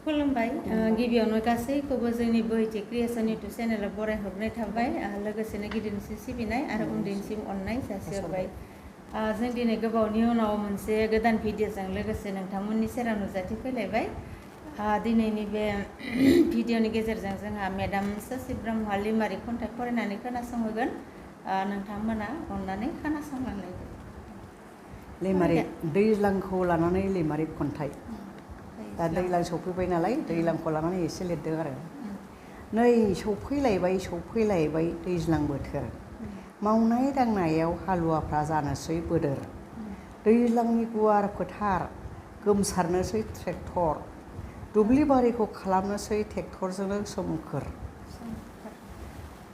खुलुमबाय गिबियावनो गासैखौबो जोंनि बहwithi क्रिएशन इउटुब चेनेलाव बरायहरनाय थाबाय लोगोसेनो गिदिरनिसिम सिबिनाय आरो उन्दैनिसिम अननाय जासिहरबाय जों दिनै गोबावनि उनाव मोनसे गोदान भिडिअजों लोगोसे नोंथांमोननि सेराव नुजाथिफैलायबाय दिनैनि बे भिडिअनि गेजेरजों जोंहा मेडाम ससि ब्रह्मआ लिमारि खन्थाइ फरायनानै खोनासंहोगोन नोंथांमोना अननानै खोनासंलांलायदो लिमारि दैज्लांखौ लानानै लिमारि खन्थाइ दा दैज्लां सफैबाय नालाय दैज्लांखौ लानानै एसे लिरदों आरो नै सौफैलायबाय दैज्लां बोथोर मावनाय दांनायाव हालुवाफ्रा जानोसै बोदोर दैज्लांनि गुवार फोथार गोमसारनोसै ट्रेक्टर दुब्लि बारिखौ खालामनोसै ट्रेक्टरजोंनो सोमखोर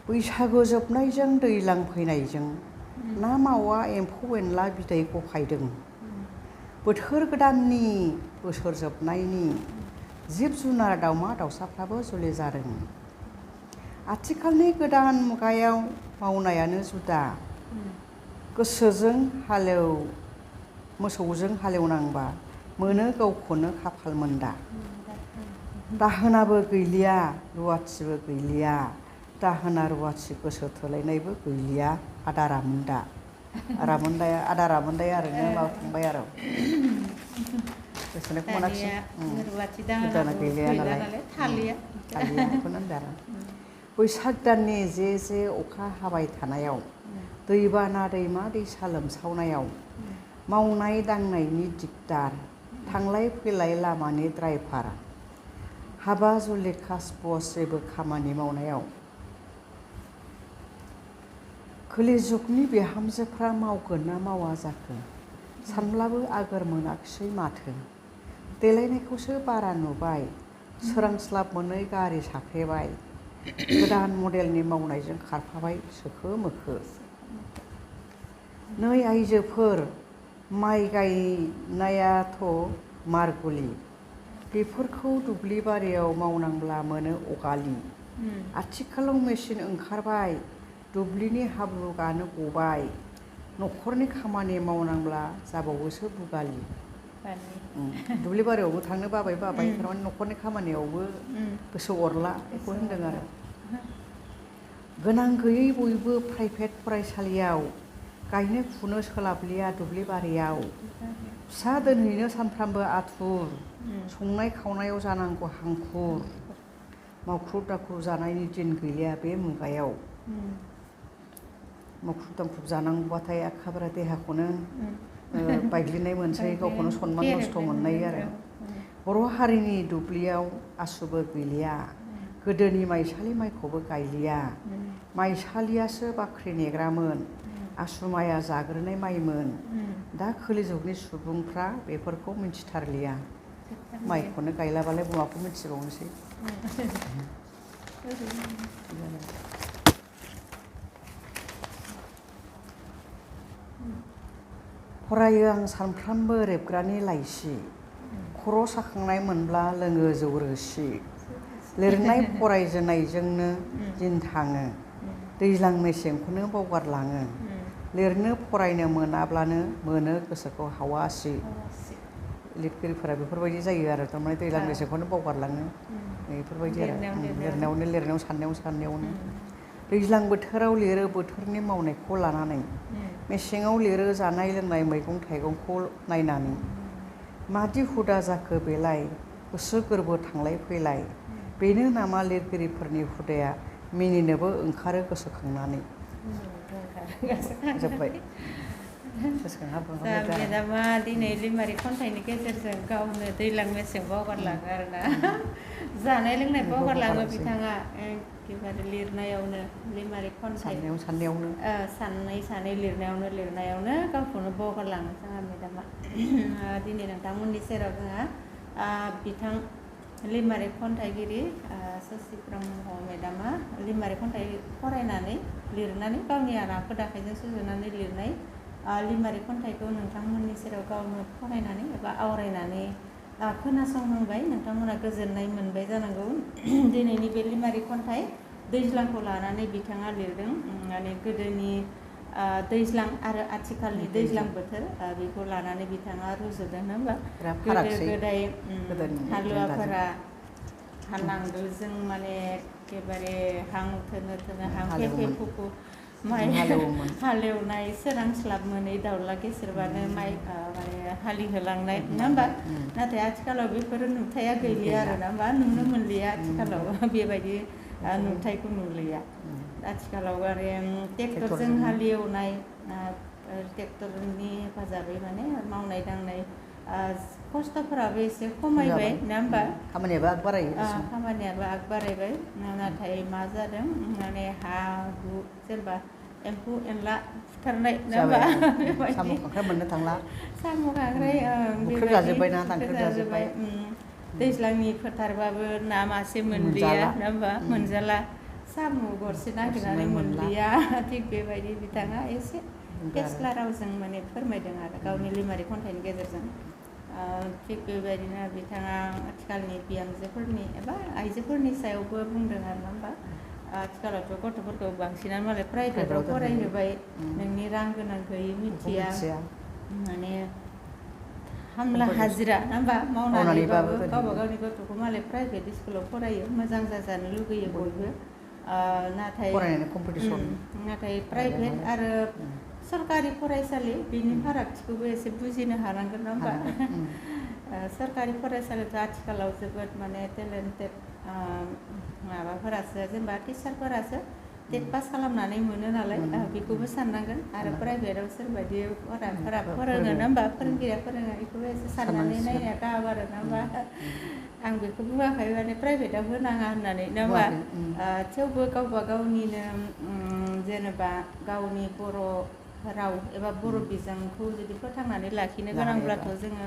बैसागु जोबनायजों दैज्लां फैनायजों ना मावा एम्फौ एनला बिदै गफायदों बोथोर गोदाननि बोसोर जोबनायनि जिब जुनार दाउमा दाउसाफ्राबो जुलि जादों आथिखालनि गोदान मुगायाव मावनायानो जुदा मोसौजों हालेवनांबा मोनो गावखौनो खाफाल मोनदा दाहोनाबो गैलिया रुवाथिबो गैलिया दाहोना रुवाथि गोसो थोलायनायबो गैलिया आदा रामोनदाया आरो माबा थांबाय आरो गोसोनायखौ मोनाखिसै गोदाना गैलिया नालाय थालियाखौनो होनदों आरो बैसाग दाननि जे अखा हाबाय थानायाव दैबाना दैमा दैसा लोमसावनायाव मावनाय दांनायनि दिगदार थांलाय फैलाय लामानि ड्राइभार हाबा जुलि कासबस जेबो खामानि मावनायाव कलिजुगनि बिहामजोफ्रा मावगोन ना मावा जाखो सानब्लाबो आगोर मोनाखिसै माथो देलायनायखौसो बारा नुबाय सोरांस्लाब मोनै गारि साफ्रेबाय गोदान मडेलनि मावनायजों खारफाबाय सोखो मोखो नै आइजोफोर माइ गायनायाथ' मारगुलि बेफोरखौ दुब्लि बारियाव मावनांब्ला मोनो अगालि आथिखालाव मेचिन ओंखारबाय दुब्लिनि हाब्रु गानो गबाय न'खरनि खामानि मावनांब्ला जाबावोसो बुगालि दुब्लि बारियावबो थांनो बाबाय थारमाने न'खरनि खामानियावबो गोसो अरला बेखौ होनदों आरो गोनां गैयै बयबो प्राइभेट फरायसालियाव गायनो फुनो सोलाबलिया दुब्लि बारियाव फिसा दोनहैनो सानफ्रामबो आथुर संनाय खावनायाव जानांगौ हांखुर मावख्रुब दाख्रुब जानायनि दिन गैलिया बे मुगायाव मावख्रुब दांख्रुब जानांगौबाथाय एखेबारे देहाखौनो बायग्लिनाय मोनसै गावखौनो सनमान नस्थ' मोननाय आरो बर' हारिनि दुब्लियाव आसुबो गैलिया गोदोनि माइसालि माइखौबो गायलिया माइसालियासो बाख्रि नेग्रामोन आसु माइया जाग्रोनाय माइमोन दा कलिजुगनि सुबुंफ्रा बेफोरखौ मिथिथारलिया माइखौनो गायलाबालाय माखौ मिथिबावनोसै फरायो आं सानफ्रामबो रेबग्रानि लाइसि खर' साखांनाय मोनब्ला लोङो जौ रोसि लिरनाय फरायजेननायजोंनो दिन थाङो दैज्लां मेसेंखौनो बावगारलाङो लिरनो फरायनो मोनाब्लानो मोनो गोसोखौ हावासि लिरगिरिफोरा बेफोरबायदि जायो आरो थारमाने दैज्लां मेसेंखौनो बावगारलाङो बेफोरबायदि आरो लिरनायाव साननायावनो दैज्लां बोथोराव लिरो बोथोरनि मावनायखौ लानानै मेसेङाव लिरो जानाय लोंनाय मैगं थाइगंखौ नायनानै मादि हुदा जाखो बेलाय गोसो गोरबो थांलाय फैलाय बेनो नामा लिरगिरिफोरनि हुदाया मिनिनोबो ओंखारो गोसोखांनानै जोब्बाय मेडामा दिनै लिमारि खन्थाइनि गेजेरजों गावनो दैज्लां मेसें बावगारलाङो आरोना जानाय लोंनाय बावगारलाङो बिथाङा एखेबारे लिरनायावनो लिमारि खन्थाइ साननाय लिरनायावनो गावखौनो बावगारलाङो जोंहा मेडामा दिनै नोंथांमोननि सेराव जोंहा बिथां लिमारि खन्थाइगिरि ससि ब्रह्म मेडामा लिमारि खन्थाइ फरायनानै लिरनानै गावनि आखु आखाइजों सुजुनानै लिरनाय लिमारि खन्थाइखौ नोंथांमोननि सेराव गावनो फरायनानै एबा आवरायनानै खोनासंहांबाय नोंथांमोना गोजोननाय मोनबाय जानांगौ दिनैनि बे लिमारि खन्थाइ दैज्लांखौ लानानै बिथाङा लिरदों माने गोदोनि दैज्लां आरो आथिखालनि दैज्लां बोथोर बेखौ लानानै बिथाङा रुजुदों होनबा गोदो गोदाय हालुवाफोरा नांगोलजों माने एखेबारे हां थोनो हां फेफे फुफु माइ हालेवनाय सोरांस्लाब मोनै दाउला गेसेरबानो माइ माने हालिहोलांनाय नङा होमबा नाथाय आथिखालाव बेफोर नुथाया गैलिया आरो ना होमबा नुनो मोनलिया आथिखालाव बेबायदि नुथायखौ नुलिया आथिखालाव आरो ट्रेक्टरजों हालेवनाय ट्रेक्टरनि हेफाजाबै माने मावनाय दांनाय खस्थ'फोराबो एसे खमायबाय नङा होमबा खामानियाबो आग बारायो खामानियाबो आग बारायबाय नाथाय मा जादों माने हा हु जेनेबा एम्फौ एनला फुथारनाय नङा होमबा साम' खांख्राइ मोननो थांला साम' खांख्राइ बुख्रुब जाजोब्बायना दानख्रुब जाजोब्बाय दैज्लांनि फोथारबाबो ना मासे मोनलिया नङा होमबा मोनजाला साम' गरसे नागिरनानै मोनलिया थिग बेबायदि बिथाङा एसे फेस्ला रावजों माने फोरमायदों आरो गावनि लिमारिक खन्थाइनि गेजेरजों थिग बेबायदिनो बिथाङा आथिखालनि बिहामजोफोरनि एबा आइजोफोरनि सायावबो बुंदों आरो नङा होमबा आथिखालावथ' गथ'फोरखौ बांसिनानो मालाय प्राइभेटाव फरायहोबाय नोंनि रां गोनां गैयै मिथिया माने हामला हाजिरा नङा होमबा मावनानैबाबो गावबा गावनि गथ'खौ मालाय प्राइभेट स्कुलाव फरायो मोजां जाजानो लुगैयो बयबो नाथाय प्राइभेट आरो सरकारि फरायसालि बिनि फारागथिखौबो एसे बुजिनो हानांगोन नङा होमबा सरकारि फरायसालियाथ' आथिखालाव जोबोद माने टेलेन्टेड माबाफोरासो जेनेबा टिचारफोरासो टेट पास खालामनानै मोनो नालाय बेखौबो साननांगोन आरो प्राइभेटाव सोरबायदि फराफोरा फोरोङो नङा होमबा फोरोंगिरिया फोरोङो बेखौबो एसे साननानै नायनाया गाहाम आरो नङा होमबा आं बेखौ बुङाखै माने प्राइभेटाव होनाङा होननानै नङा होमबा थेवबो गावबा गावनिनो जेनेबा गावनि बर' राव एबा बर' बिजोंखौ जुदि फोथांनानै लाखिनो गोनांब्लाथ' जोङो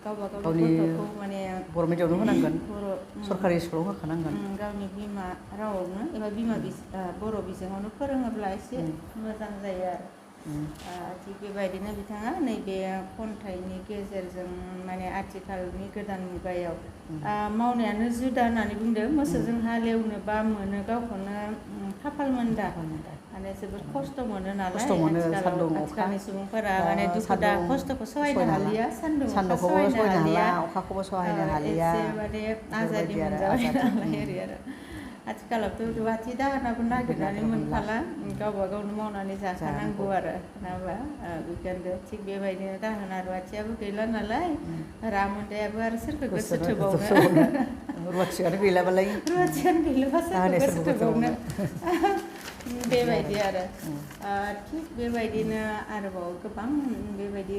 गावबा गावनि गथ'खौ माने बर' मिडियामआवनो होनांगोन सरकारि स्कुलाव होखानांगोन गावनि बिमा रावआवनो एबा बर' बिजोङावनो फोरोङोब्ला एसे मोजां जायो आरो थिग बेबायदिनो बिथाङा नैबे खन्थाइनि गेजेरजों माने आथिखालनि गोदान मुगायाव मावनायानो जुदा होननानै बुंदों मोसौजों हालेवनो बा मोनो गावखौनो खाफाल मोनदा माने जोबोद खस्थ' मोनो नालाय आथिखालनि सुबुंफोरा माने दुखु दा खस्थ'खौ सहायनो हालिया सान्दुंखौबो सहायनो हालिया अखाखौबो सहायनो हालिया एसे माने आजादि मोनजाबाय नालाय ओरै आरो आथिखालावथ' रुवाथि दाहोनाबो नागिरनानै मोनखाला गावबा गावनो मावनानै जाखानांगौ आरो नङा होमबा बेखायनो थिग बेबायदिनो दाहोना रुवाथियाबो गैला नालाय रामोदायाबो आरो सोरखौ गोसो थोबावनो रुवाथियानो गैलाबालाय गैलाबा सोरखौ गोसो थोबावनो बेबायदि आरो थिग बेबायदिनो आरोबाव गोबां बेबायदि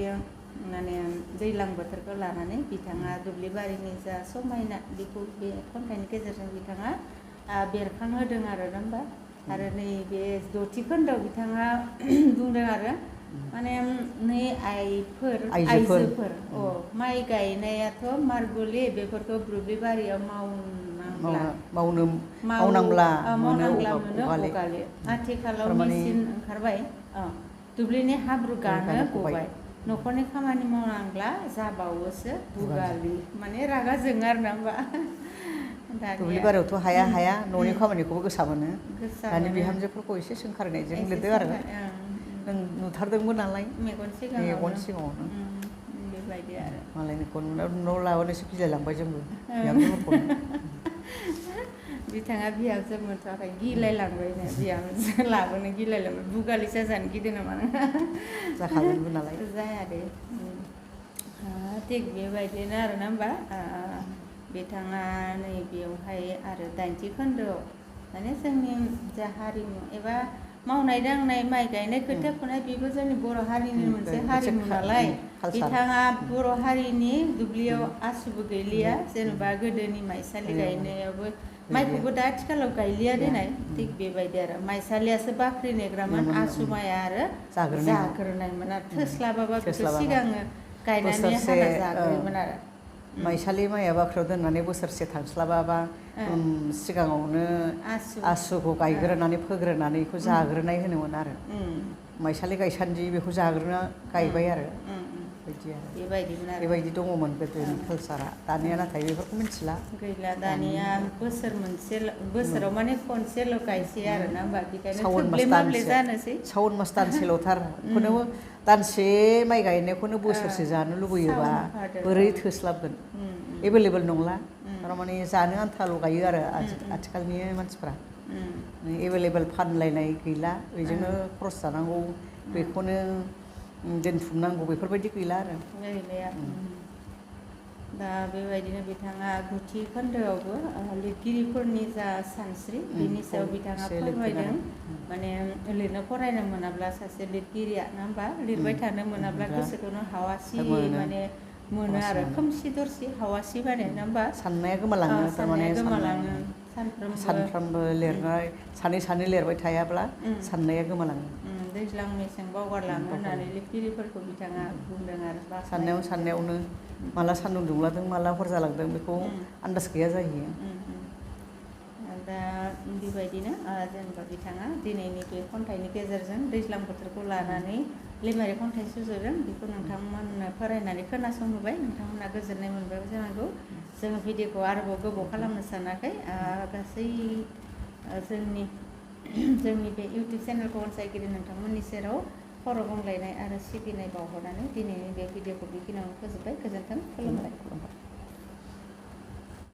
माने दैज्लां बोथोरखौ लानानै बिथाङा दुब्लिबारिनि जा समायना बेखौ बे खन्थाइनि गेजेरजों बिथाङा बेरखांहोदों आरो नङा होमबा आरो नैबे 6थि खोन्दोआव बिथाङा बुंदों आरो माने नै आइजोफोर माइ गायनायाथ' मारगले बेफोरखौ दुब्लिबारियाव मावनांब्ला मोनो अगाले आथिखालाव मेचिन ओंखारबाय दुब्लिनि हाब्रु गानो गबाय न'खरनि खामानि मावनांब्ला जाबावोसो दुगालि माने रागा जोङो आरो ना होमबा दुब्लिबारियावथ' हाया न'नि खामानिखौबो गोसा मोनो दानि बिहामजोफोरखौ एसे सोंखारिनायजों लिरदों आरो नों नुथारदोंबो नालाय मेगन सिगाङावनो बेबायदि आरो मालायनिखौ न' लाबोनोसो गिलायलांबाय जोंबो बिहामजोफोरखौ बिथाङा बिहामजो मोनथ'वाखै गिलायलांबायनो बिहामजो लाबोनो गिलायलांबाय बुगालि जाजानो गिदों नामा जाखागोनबो नालाय जाया दे थिग बेबायदिनो आरो ना होमबा बिथाङा नैबेयावहाय आरो 8थि खोन्दोआव माने जोंनि जा हारिमु एबा मावनाय दांनाय माइ गायनाय खोथिया फुनाय बेबो जोंनि बर' हारिनि मोनसे हारिमु नालाय बिथाङा बर' हारिनि दुब्लियाव आसुबो गैलिया जेनेबा गोदोनि माइसालि गायनायावबो माइखौबो दा आथिखालाव गायलिया देनाय थिग बेबायदि आरो माइसालियासो बाख्रि नेग्रामोन आसु माइआ आरो जाग्रोनायमोन आरो थोस्लाबाबा बेखौ सिगाङो गायनानै हाना जाग्रोयोमोन आरो माइसालि माइआ बाख्रियाव दोननानै बोसोरसे थांस्लाबाबा सिगाङावनो आसुखौ गायग्रोनानै फोग्रोनानै बेखौ जाग्रोनाय होनोमोन आरो माइसालि गायसान्दि बेखौ जाग्रोना गायबाय आरो बेबायदि दङमोन गोदोनि कालसारा दानिया नाथाय बेफोरखौ मिथिला गैला दानिया बोसोराव माने खनसेल' गायसै आरो ना होमबा बेखायनो थोब्ले माब्ले जानोसै सावन मास दानसेल'थार बेखौनो दानसे माइ गायनायखौनो बोसोरसे जानो लुबैयोबा बोरै थोस्लाबगोन एभेलेबल नंला थारमाने जानो आन्थाल' गायो आरो आथिखालनि मानसिफ्रा एभेलेबेल फानलायनाय गैला बेजोंनो खरस जानांगौ बेखौनो दोनथुमनांगौ बेफोरबायदि गैला आरो गैलाया दा बेबायदिनो बिथाङा 9थि खोन्दोआवबो लिरगिरिफोरनि जा सानस्रि बेनि सायाव बिथाङा फोरमायदों माने लिरनो फरायनो मोनाब्ला सासे लिरगिरिया नङा होमबा लिरबाय थानो मोनाब्ला गोसोखौनो हावासि माने मोनो आरो खोमसि दरसि हावासि माने नङा होमबा साननाया गोमालाङो थारमाने गोमालाङो सानफ्रोमबो लिरनाय सानै लिरबाय थायाब्ला साननाया गोमालाङो दैज्लां मेसें बावगारलाङो होननानै लिरगिरिफोरखौ बिथाङा बुंदों आरो साननायावनो माला सान्दुं दुंलादों माला हर जालांदों बेखौ आन्दाज गैया जाहैयो दा बेबायदिनो जेनेबा बिथाङा दिनैनि बे खन्थाइनि गेजेरजों दैज्लां बोथोरखौ लानानै लिमारि खन्थाइ सुजुदों बेखौ नोंथांमोननो फरायनानै खोनासंहोबाय नोंथांमोना गोजोननाय मोनबाय जानांगौ जोङो भिडिअखौ आरोबाव गोबाव खालामनो सानाखै गासै जोंनि बे इउटुब चेनेलखौ अनसायगिरि नोंथांमोननि सेराव खर' गंग्लायनाय आरो सिबिनाय बावहरनानै दिनैनि बे भिडिअखौ बेखिनियावनो फोजोबबाय गोजोन्थों खुलुमबाय